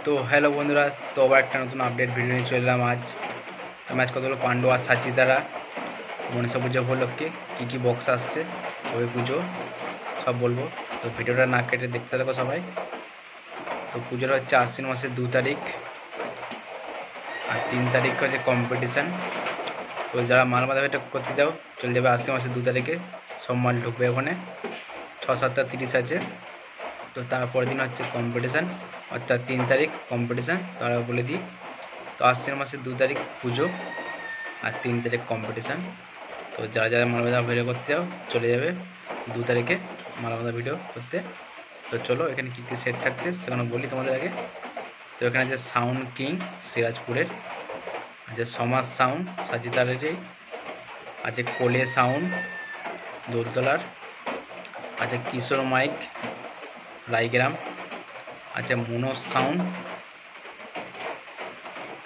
তো হ্যালো বন্ধুরা, তো আবার একটা নতুন আপডেট ভিডিও নিয়ে চলে এলাম আজ। তো আজ কতগুলো পাণ্ডু আর সাচিতারা মনসা পুজো উপলক্ষে কী কী বক্স আসছে, কবে পুজো সব বলবো। তো ভিডিওটা না কেটে দেখতে থাকো সবাই। তো পুজোটা হচ্ছে আশ্বিন মাসের 2 তারিখ, আর 3 তারিখ হচ্ছে কম্পিটিশান। তো যারা মাল মাথাপিটা করতে যাও চলে যাবে আশ্বিন মাসের 2 তারিখে, সব মাল ঢুকবে ওখানে। 6, 7টা 30 আছে। তো তারপরের দিন হচ্ছে কম্পিটিশান, অর্থাৎ 3 তারিখ কম্পিটিশান। তারা বলে দিই, তো আশ্বিন মাসের 2 তারিখ পুজো আর 3 তারিখ কম্পিটিশান। তো যারা যারা মালবাধা ভিডিও করতে যাও চলে যাবে 2 তারিখে মালবাধা ভিডিও করতে। তো চলো এখানে কী কী সেট থাকছে সেখানে বলি তোমাদের আগে। তো এখানে আছে সাউন্ড কিং সিরাজপুরের, আছে সমাজ সাউন্ড সাজিতারেরই, আছে কোলে সাউন্ড দোলতলার, আছে কিশোর মাইক রায়গ্রাম, আছে মনোজ সাউন্ড,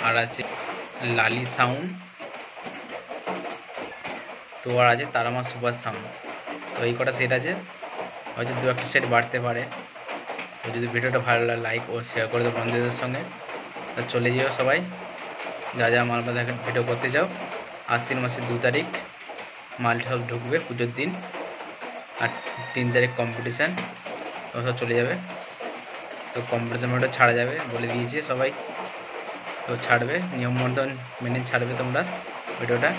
আর আছে লালি সাউন্ড, তো আর আছে তারামা সুপার সাউন্ড। তো এই কটা সেট আছে, হয়তো 2-1টা সেট বাড়তে পারে। তো যদি ভিডিওটা ভালো লাগে লাইক ও শেয়ার করে দেবো বন্ধুদের সঙ্গে। তো চলে যেও সবাই, যা যা মাল বাঁধা ভিডিও করতে যাও। আশ্বিন মাসের 2 তারিখ মাল সব ঢুকবে পুজোর দিন, আর 3 তারিখ কম্পিটিশান। তো সব চলে যাবে। তো কম্পিটিশান ভিডিও ছাড়া যাবে বলে দিয়েছে সবাই, তো ছাড়বে নিয়ম মতন মেনে ছাড়বে তোমরা ভিডিওটা।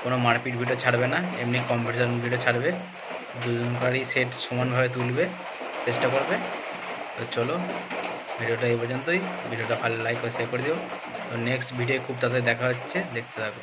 কোনো মারপিট ভিডিও ছাড়বে না, এমনি কম্পিটিশান ভিডিও ছাড়বে। দুজনকারই সেট সমানভাবে তুলবে চেষ্টা করবে। তো চলো ভিডিওটা এই পর্যন্তই। ভিডিওটা ভালো লাইক ও শেয়ার করে দিও। তো নেক্সট ভিডিও খুব তাড়াতাড়ি দেখা হচ্ছে, দেখতে থাকো।